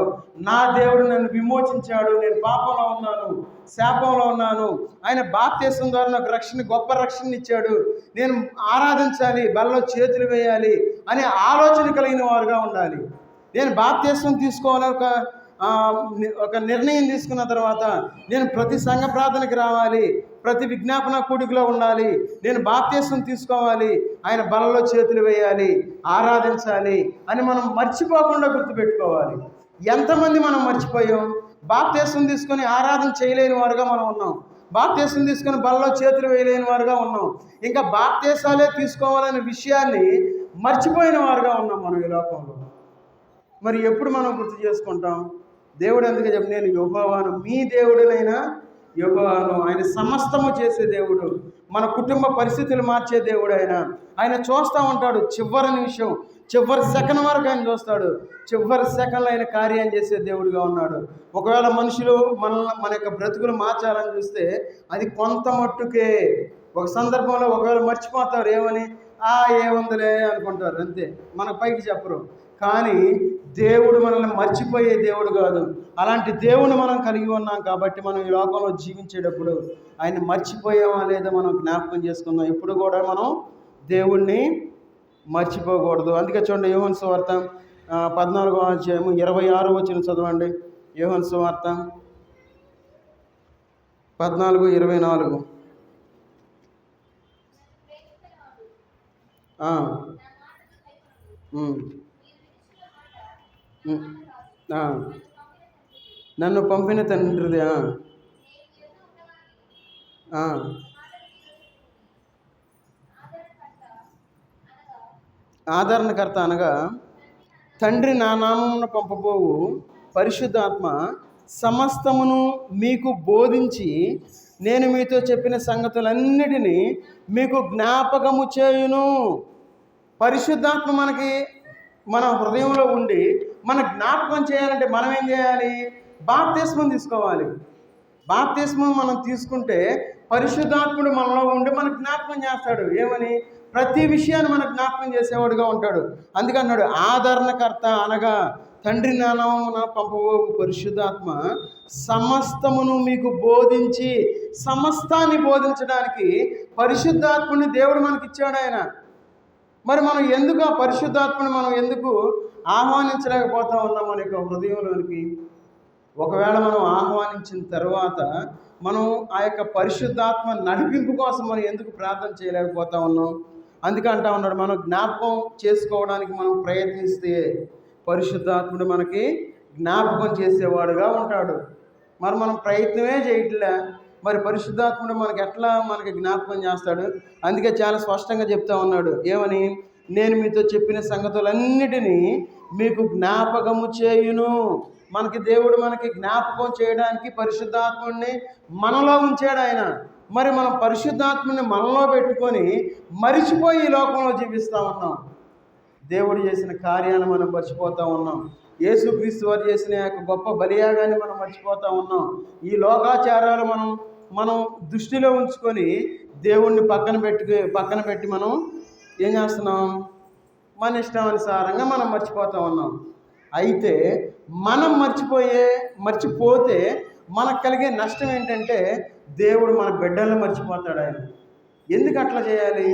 [SPEAKER 1] నా దేవుడు నన్ను విమోచించాడు, నేను పాపంలో ఉన్నాను, శాపంలో ఉన్నాను, ఆయన బాప్తిస్మం ద్వారా నాకు గొప్ప రక్షణ ఇచ్చాడు, నేను ఆరాధించాలి, బలలో చేతులు వేయాలి అనే ఆలోచన కలిగిన వారుగా ఉండాలి. నేను బాప్తిస్మం తీసుకోవాలని ఒక నిర్ణయం తీసుకున్న తర్వాత నేను ప్రతి సంఘ ప్రార్థనకి రావాలి, ప్రతి విజ్ఞాపన కూడికలో ఉండాలి, నేను బాప్తిస్మం తీసుకోవాలి, ఆయన బలలో చేతులు వేయాలి, ఆరాధించాలి అని మనం మర్చిపోకుండా గుర్తుపెట్టుకోవాలి. ఎంతమంది మనం మర్చిపోయాం? బాప్తిస్మం తీసుకొని ఆరాధన చేయలేని వారుగా మనం ఉన్నాం, బాప్తిస్మం తీసుకొని బలలో చేతులు వేయలేని వారుగా ఉన్నాం, ఇంకా బాప్తిసాలే తీసుకోవాలనే విషయాన్ని మర్చిపోయిన వారుగా ఉన్నాం మనం ఈ లోకంలో. మరి ఎప్పుడు మనం గుర్తు చేసుకుంటాం? దేవుడు అందుకే చెప్పి, నేను యెహోవాను, మీ దేవుడినైనా యెహోవాను. ఆయన సమస్తము చేసే దేవుడు, మన కుటుంబ పరిస్థితులు మార్చే దేవుడు ఆయన చూస్తూ ఉంటాడు. చివరి నిమిషం, చివరి సెకండ్ వరకు ఆయన చూస్తాడు. చివరి సెకండ్లో ఆయన కార్యం చేసే దేవుడిగా ఉన్నాడు. ఒకవేళ మనుషులు మన యొక్క బ్రతుకులు మార్చాలని చూస్తే అది కొంత మట్టుకే. ఒక సందర్భంలో ఒకవేళ మర్చిపోతారు, ఏమని ఏముందిలే అనుకుంటారు, అంతే, మన పైకి చెప్పరు. కానీ దేవుడు మనల్ని మర్చిపోయే దేవుడు కాదు. అలాంటి దేవుని మనం కలిగి ఉన్నాం కాబట్టి మనం ఈ లోకంలో జీవించేటప్పుడు ఆయన మర్చిపోయామా లేదా మనం జ్ఞాపకం చేసుకుందాం. ఎప్పుడు కూడా మనం దేవుణ్ణి మర్చిపోకూడదు. అందుకే చూడండి, యోహాను సువార్త 14వ అధ్యాయము 26వ వచనం చదవండి. యోహాను సువార్త 14:24. నన్ను పంపిన తండ్రిది. ఆదరణకర్త అనగా తండ్రి నా నామమున పంపబోవు పరిశుద్ధాత్మ సమస్తమును మీకు బోధించి నేను మీతో చెప్పిన సంగతులన్నిటినీ మీకు జ్ఞాపకము చేయును. పరిశుద్ధాత్మ మన హృదయంలో ఉండి మన జ్ఞాపకం చేయాలంటే మనం ఏం చేయాలి? బాప్తిస్మం తీసుకోవాలి. బాప్తిస్మం మనం తీసుకుంటే పరిశుద్ధాత్ముడు మనలో ఉండి మన జ్ఞాపకం చేస్తాడు. ఏమని? ప్రతి విషయాన్ని మన జ్ఞాపకం చేసేవాడుగా ఉంటాడు. అందుకన్నాడు, ఆదరణకర్త అనగా తండ్రి నామమున పంపబోవు పరిశుద్ధాత్మ సమస్తమును మీకు బోధించి, సమస్తాన్ని బోధించడానికి పరిశుద్ధాత్ముని దేవుడు మనకిచ్చాడు ఆయన. మరి మనం ఎందుకు ఆ పరిశుద్ధాత్మని మనం ఎందుకు ఆహ్వానించలేకపోతా ఉన్నాం మన యొక్క హృదయంలోనికి? ఒకవేళ మనం ఆహ్వానించిన తర్వాత మనం ఆ యొక్క పరిశుద్ధాత్మ నడిపింపు కోసం మనం ఎందుకు ప్రార్థన చేయలేకపోతా ఉన్నాం? అందుకే అంటా ఉన్నాడు, మనం జ్ఞాపకం చేసుకోవడానికి మనం ప్రయత్నిస్తే పరిశుద్ధాత్ముడు మనకి జ్ఞాపకం చేసేవాడుగా ఉంటాడు. మరి మనం ప్రయత్నమే చేయట్లే, మరి పరిశుద్ధాత్ముడు మనకి జ్ఞాపకం చేస్తాడు. అందుకే చాలా స్పష్టంగా చెప్తా ఉన్నాడు, ఏమని? నేను మీతో చెప్పిన సంగతులన్నిటినీ మీకు జ్ఞాపకము చేయును. దేవుడు మనకి జ్ఞాపకం చేయడానికి పరిశుద్ధాత్ముడిని మనలో ఉంచాడు ఆయన. మరి మనం పరిశుద్ధాత్ముడిని మనలో పెట్టుకొని మరిచిపోయి ఈ లోకంలో జీవిస్తూ ఉన్నాం. దేవుడు చేసిన కార్యాలను మనం మర్చిపోతూ ఉన్నాం. యేసుక్రీస్తు వారు చేసిన యొక్క గొప్ప బలియాగాన్ని మనం మర్చిపోతూ ఉన్నాం. ఈ లోకాచారాలు మనం దృష్టిలో ఉంచుకొని దేవుణ్ణి పక్కన పెట్టి మనం ఏం చేస్తున్నాం? మన ఇష్టానుసారంగా మనం మర్చిపోతూ ఉన్నాం. అయితే మనం మర్చిపోతే మనకు కలిగే నష్టం ఏంటంటే దేవుడు మన బిడ్డలను మర్చిపోతాడు ఆయన. ఎందుకు అట్లా చేయాలి?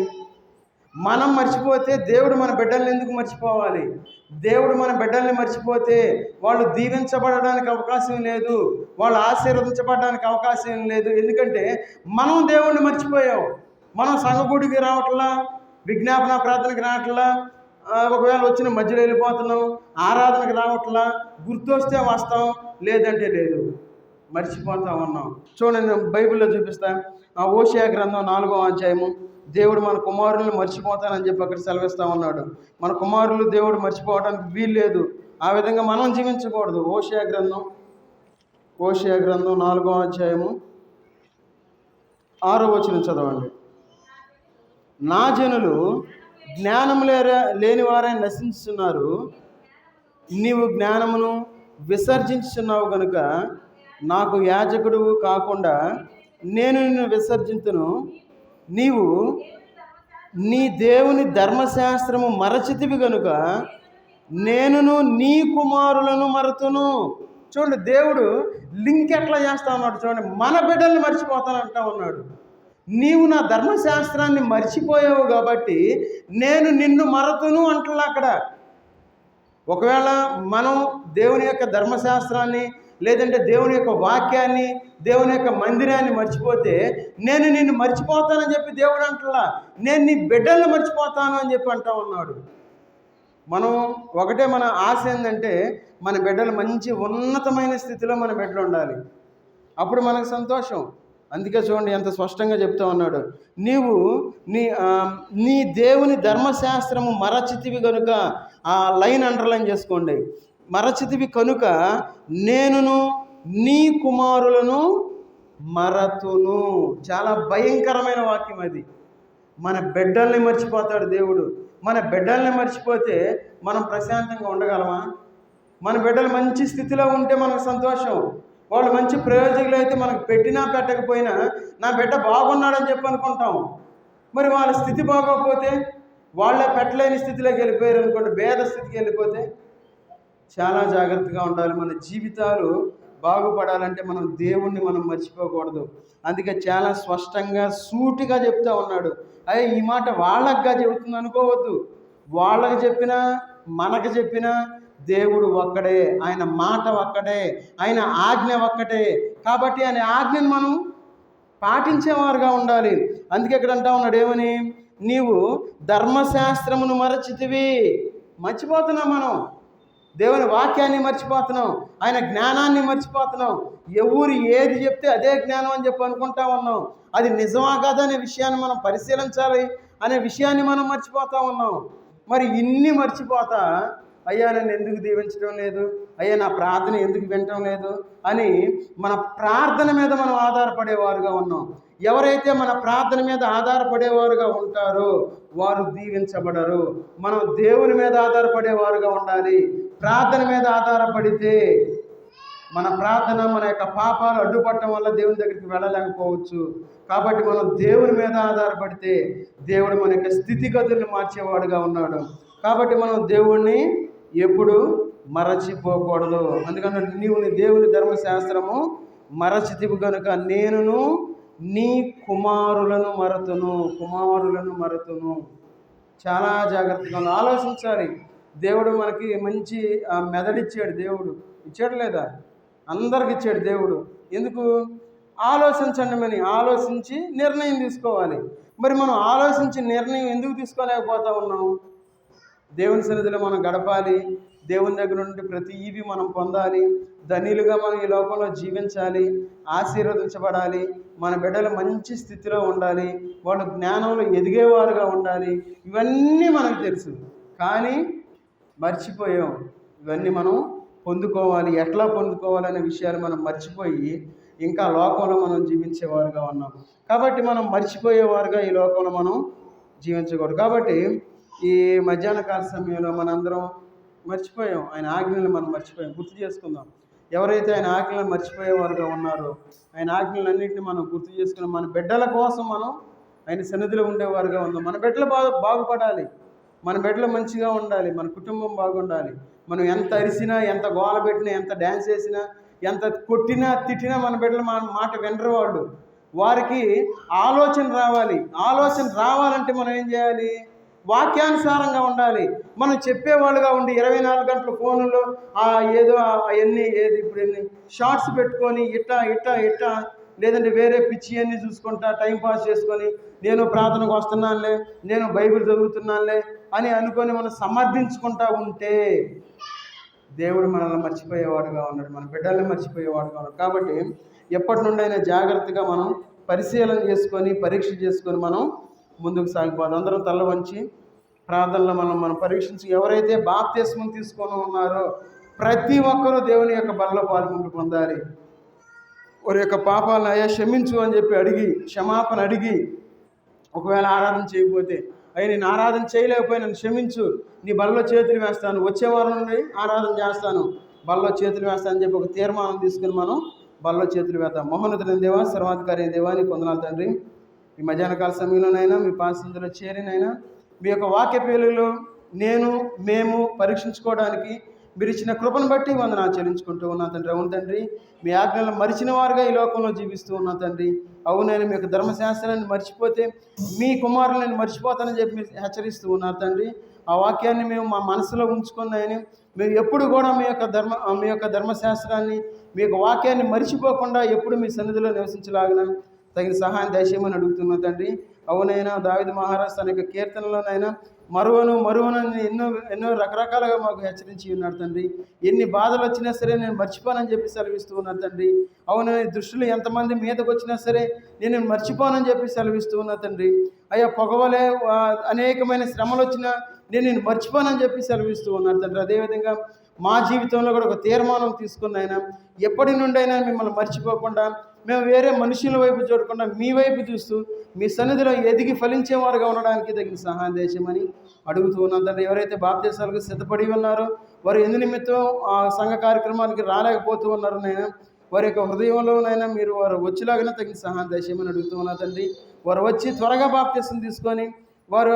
[SPEAKER 1] మనం మర్చిపోతే దేవుడు మన బిడ్డల్ని ఎందుకు మర్చిపోవాలి? దేవుడు మన బిడ్డల్ని మర్చిపోతే వాళ్ళు దీవించబడడానికి అవకాశం లేదు, వాళ్ళు ఆశీర్వదించబడడానికి అవకాశం లేదు. ఎందుకంటే మనం దేవుణ్ణి మర్చిపోయాం. మనం సంఘగుడికి రావట్లా, విజ్ఞాపన ప్రార్థనకి రావట్లా, ఒకవేళ వచ్చిన మధ్యలో వెళ్ళిపోతున్నాం, ఆరాధనకు రావట్లా, గుర్తొస్తే వస్తాం, లేదంటే లేదు, మర్చిపోతా ఉన్నాం. చూడండి, బైబిల్లో చూపిస్తా. హోషేయ గ్రంథం 4వ అధ్యాయము. దేవుడు మన కుమారులను మర్చిపోతానని చెప్పి అక్కడ సెలవిస్తూ ఉన్నాడు. మన కుమారులు దేవుడు మర్చిపోవడానికి వీలు లేదు. ఆ విధంగా మనం జీవించకూడదు. హోషేయ గ్రంథం 4వ అధ్యాయము 6వ వచనం చదవండి. నా జనులు జ్ఞానం లేని వారై నశించుతున్నారు, నీవు జ్ఞానమును విసర్జించుతున్నావు గనుక నాకు యాజకుడు కాకుండా నేను నిన్ను విసర్జింతును. నీవు నీ దేవుని ధర్మశాస్త్రము మరచితివి గనుక నేనును నీ కుమారులను మరతును. చూడండి, దేవుడు లింక్ ఎట్లా చేస్తా ఉన్నాడు చూడండి. మన బిడ్డల్ని మర్చిపోతానంటా ఉన్నాడు. నీవు నా ధర్మశాస్త్రాన్ని మర్చిపోయావు కాబట్టి నేను నిన్ను మరతును అంటున్నా అక్కడ. ఒకవేళ మనం దేవుని యొక్క ధర్మశాస్త్రాన్ని, లేదంటే దేవుని యొక్క వాక్యాన్ని, దేవుని యొక్క మందిరాన్ని మర్చిపోతే నేను నిన్ను మర్చిపోతానని చెప్పి దేవుడు అంటున్నా. నేను నీ బిడ్డల్ని మర్చిపోతాను అని చెప్పి అంటా ఉన్నాడు. మన ఆశ ఏంటంటే మన బిడ్డలు మంచి ఉన్నతమైన స్థితిలో మన బిడ్డలు ఉండాలి. అప్పుడు మనకు సంతోషం. అందుకే చూడండి ఎంత స్పష్టంగా చెప్తా ఉన్నాడు, నీవు నీ దేవుని ధర్మశాస్త్రము మరచితివి కనుక, ఆ లైన్ అండర్లైన్ చేసుకోండి, మరచితివి కనుక నేనును నీ కుమారులను మరతును. చాలా భయంకరమైన వాక్యం అది. మన బిడ్డల్ని మర్చిపోతాడు దేవుడు. మన బిడ్డల్ని మర్చిపోతే మనం ప్రశాంతంగా ఉండగలమా? మన బిడ్డలు మంచి స్థితిలో ఉంటే మనకు సంతోషం. వాళ్ళు మంచి ప్రయోజకులు అయితే మనకు పెట్టినా పెట్టకపోయినా నా బిడ్డ బాగున్నాడని చెప్పి అనుకుంటాం. మరి వాళ్ళ స్థితి బాగోకపోతే, వాళ్ళ పెట్టలేని స్థితిలోకి వెళ్ళిపోయారు అనుకోండి, భేద స్థితికి వెళ్ళిపోతే చాలా జాగ్రత్తగా ఉండాలి. మన జీవితాలు బాగుపడాలంటే మనం దేవుణ్ణి మనం మర్చిపోకూడదు. అందుకే చాలా స్పష్టంగా సూటిగా చెప్తా ఉన్నాడు. అయ్యే ఈ మాట వాళ్ళగా చెబుతుంది అనుకోవద్దు. వాళ్ళకి చెప్పినా మనకు చెప్పినా దేవుడు ఒక్కడే, ఆయన మాట ఒక్కటే, ఆయన ఆజ్ఞ ఒక్కటే. కాబట్టి ఆయన ఆజ్ఞను మనం పాటించేవారుగా ఉండాలి. అందుకే ఇక్కడ అంటా ఉన్నాడు ఏమని, నీవు ధర్మశాస్త్రమును మరచితివి. మర్చిపోతున్నాం మనం, దేవుని వాక్యాన్ని మర్చిపోతున్నాం, ఆయన జ్ఞానాన్ని మర్చిపోతున్నాం. ఎవరు ఏది చెప్తే అదే జ్ఞానం అని చెప్పి అనుకుంటా ఉన్నాం. అది నిజమా కాదా అనే విషయాన్ని మనం పరిశీలించాలి అనే విషయాన్ని మనం మర్చిపోతూ ఉన్నాం. మరి ఇన్ని మర్చిపోతా, అయ్యా నన్ను ఎందుకు దీవించడం లేదు, అయ్యా నా ప్రార్థన ఎందుకు వినటం లేదు అని మన ప్రార్థన మీద మనం ఆధారపడేవారుగా ఉన్నాం. ఎవరైతే మన ప్రార్థన మీద ఆధారపడేవారుగా ఉంటారో వారు దీవించబడరు. మనం దేవుని మీద ఆధారపడేవారుగా ఉండాలి. ప్రార్థన మీద ఆధారపడితే మన ప్రార్థన, మన యొక్క పాపాలు అడ్డుపడటం వల్ల దేవుని దగ్గరికి వెళ్ళలేకపోవచ్చు. కాబట్టి మనం దేవుని మీద ఆధారపడితే దేవుడు మన యొక్క స్థితిగతుల్ని మార్చేవాడుగా ఉన్నాడు. కాబట్టి మనం దేవుణ్ణి ఎప్పుడు మరచిపోకూడదు. అందుకని నీవు నీ దేవుని ధర్మశాస్త్రము మరచితివి కనుక నేనును నీ కుమారులను మరతును. చాలా జాగ్రత్తగా ఆలోచించాలి. దేవుడు మనకి మంచి మెదడిచ్చాడు. దేవుడు ఇచ్చాడు లేదా? అందరికి ఇచ్చాడు దేవుడు. ఎందుకు? ఆలోచించండి అని, ఆలోచించి నిర్ణయం తీసుకోవాలి. మరి మనం ఆలోచించి నిర్ణయం ఎందుకు తీసుకోలేకపోతా ఉన్నాం? దేవుని సన్నిధిలో మనం గడపాలి, దేవుని దగ్గర నుండి ప్రతి ఈవి మనం పొందాలి, ధనిలుగా మనం ఈ లోకంలో జీవించాలి, ఆశీర్వదించబడాలి, మన బిడ్డలు మంచి స్థితిలో ఉండాలి, వాళ్ళు జ్ఞానంలో ఎదిగేవారుగా ఉండాలి. ఇవన్నీ మనకు తెలుసు, కానీ మర్చిపోయాం. ఇవన్నీ మనం పొందుకోవాలి, ఎట్లా పొందుకోవాలనే విషయాలు మనం మర్చిపోయి ఇంకా లోకంలో మనం జీవించేవారుగా ఉన్నాం. కాబట్టి మనం మర్చిపోయేవారుగా ఈ లోకంలో మనం జీవించకూడదు. కాబట్టి ఈ మధ్యాహ్న కాల సమయంలో మనందరం మర్చిపోయాం, ఆయన ఆజ్ఞలను మనం మర్చిపోయాం. గుర్తు చేసుకుందాం. ఎవరైతే ఆయన ఆజ్ఞలను మర్చిపోయేవారుగా ఉన్నారో ఆయన ఆజ్ఞలన్నింటినీ మనం గుర్తు చేసుకుని మన బిడ్డల కోసం మనం ఆయన సన్నిధిలో ఉండేవారుగా ఉందాం. మన బిడ్డలు బాగుపడాలి, మన బిడ్డలు మంచిగా ఉండాలి, మన కుటుంబం బాగుండాలి. మనం ఎంత అరిసినా, ఎంత గోల పెట్టినా, ఎంత డ్యాన్స్ చేసినా, ఎంత కొట్టినా తిట్టినా మన బిడ్డలు మాట వినరు. వారికి ఆలోచన రావాలి. ఆలోచన రావాలంటే మనం ఏం చేయాలి? వాక్యానుసారంగా ఉండాలి. మనం చెప్పేవాళ్ళుగా ఉండి 24 గంటలు ఫోన్లో ఏదో అవన్నీ ఇప్పుడు షార్ట్స్ పెట్టుకొని ఇట్టా లేదంటే వేరే పిచ్చి అన్నీ చూసుకుంటా టైంపాస్ చేసుకొని నేను ప్రార్థనకు వస్తున్నానులే, నేను బైబిల్ చదువుతున్నానులే అని అనుకొని మనం సమర్థించుకుంటా ఉంటే దేవుడు మనల్ని మర్చిపోయేవాడుగా ఉన్నాడు, మన బిడ్డల్ని మర్చిపోయేవాడుగా ఉన్నాడు. కాబట్టి ఎప్పటి నుండైనా జాగ్రత్తగా మనం పరిశీలన చేసుకొని పరీక్ష చేసుకొని మనం ముందుకు సాగిపోవాలి. అందరం తల వంచి ప్రార్థనలో మనం పరీక్షించి ఎవరైతే బాప్తిస్మం తీసుకొని ఉన్నారో ప్రతి ఒక్కరూ దేవుని యొక్క బలలో పాల్గొంటూ పొందాలి. వారి యొక్క పాపాలను అయ్యా క్షమించు అని చెప్పి అడిగి క్షమాపణ అడిగి, ఒకవేళ ఆరాధన చేయకపోతే అయ్యా నేను ఆరాధన చేయలేకపోయినా నన్ను క్షమించు, నీ బలలో చేతులు వేస్తాను, వచ్చే వారం నుండి ఆరాధన చేస్తాను, బలలో చేతులు వేస్తాను అని చెప్పి ఒక తీర్మానం తీసుకుని మనం బలలో చేతులు వేస్తాం. మహోన్నతుడైన దేవా, సర్వాధికారి అయిన దేవా, నీకు వందనాలు తండ్రి. ఈ మధ్యాహ్న కాల సమయంలోనైనా మీ పాసందులో చేరినైనా మీ యొక్క వాక్య పేలులో మేము పరీక్షించుకోవడానికి మీరు ఇచ్చిన కృపను బట్టి వందనాలు చెల్లించుకుంటూ ఉన్నా తండ్రి. అవును తండ్రి, మీ ఆజ్ఞలను మరిచిన వారుగా ఈ లోకంలో జీవిస్తూ ఉన్నా తండ్రి. అవునైనా మీ యొక్క ధర్మశాస్త్రాన్ని మర్చిపోతే మీ కుమారులను మర్చిపోతానని చెప్పి మీరు హెచ్చరిస్తూ ఉన్నారు తండ్రి. ఆ వాక్యాన్ని మేము మా మనసులో ఉంచుకున్నాయని మేము ఎప్పుడు కూడా మీ యొక్క ధర్మశాస్త్రాన్ని, మీ యొక్క వాక్యాన్ని మర్చిపోకుండా ఎప్పుడు మీ సన్నిధిలో నివసించలాగిన తగిన సహాయం దయచేయమని అడుగుతున్నా తండ్రి. అవునైనా దావీదు మహారాజు తన యొక్క కీర్తనలోనైనా మరువనని ఎన్నో రకరకాలుగా మాకు హెచ్చరించి ఉన్నాడు తండ్రి. ఎన్ని బాధలు వచ్చినా సరే నేను మర్చిపోనని చెప్పి సెలవిస్తూ ఉన్నాను తండ్రి. అవునని దృష్టిలో ఎంతమంది మీదకు వచ్చినా సరే నేను మర్చిపోనని చెప్పి సెలవిస్తూ ఉన్నా తండ్రి. అయ్యా పొగవలే అనేకమైన శ్రమలు వచ్చినా నేను మర్చిపోనని చెప్పి సెలవిస్తూ ఉన్నారు తండ్రి. అదేవిధంగా మా జీవితంలో కూడా ఒక తీర్మానం తీసుకున్నైనా ఎప్పటి నుండైనా మిమ్మల్ని మర్చిపోకుండా మేము వేరే మనుషుల వైపు చూడకుండా మీ వైపు చూస్తూ మీ సన్నిధిలో ఎదిగి ఫలించేవారుగా ఉండడానికి తగిన సహాయం దయచేయమని అడుగుతూ ఉన్నాం తండ్రి. ఎవరైతే బాప్తీసాలకు సిద్ధపడి ఉన్నారో వారు ఎందు నిమిత్తం ఆ సంఘ కార్యక్రమానికి రాలేకపోతూ ఉన్నారు నైనా, వారి యొక్క హృదయంలోనైనా మీరు వారు వచ్చేలాగానే తగిన సహాయం దయచేయమని అడుగుతూ ఉన్నా తండ్రి. వారు వచ్చి త్వరగా బాప్తీసం తీసుకొని వారు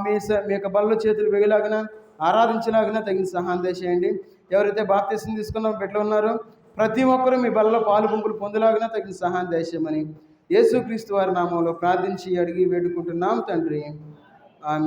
[SPEAKER 1] మీ యొక్క బల్ల చేతులు వేయలాగిన ఆరాధించేలాగిన తగిన సహాయం దయచేయండి. ఎవరైతే బాప్తీసం తీసుకున్న బిడ్డలు ఉన్నారో ప్రతి ఒక్కరూ మీ బలలో పాలు గుంపులు పొందేలాగిన తగిన సహాయం దయచేయమని యేసుక్రీస్తు వారి నామంలో ప్రార్థించి అడిగి వేడుకుంటున్నాం తండ్రి. ఆమె.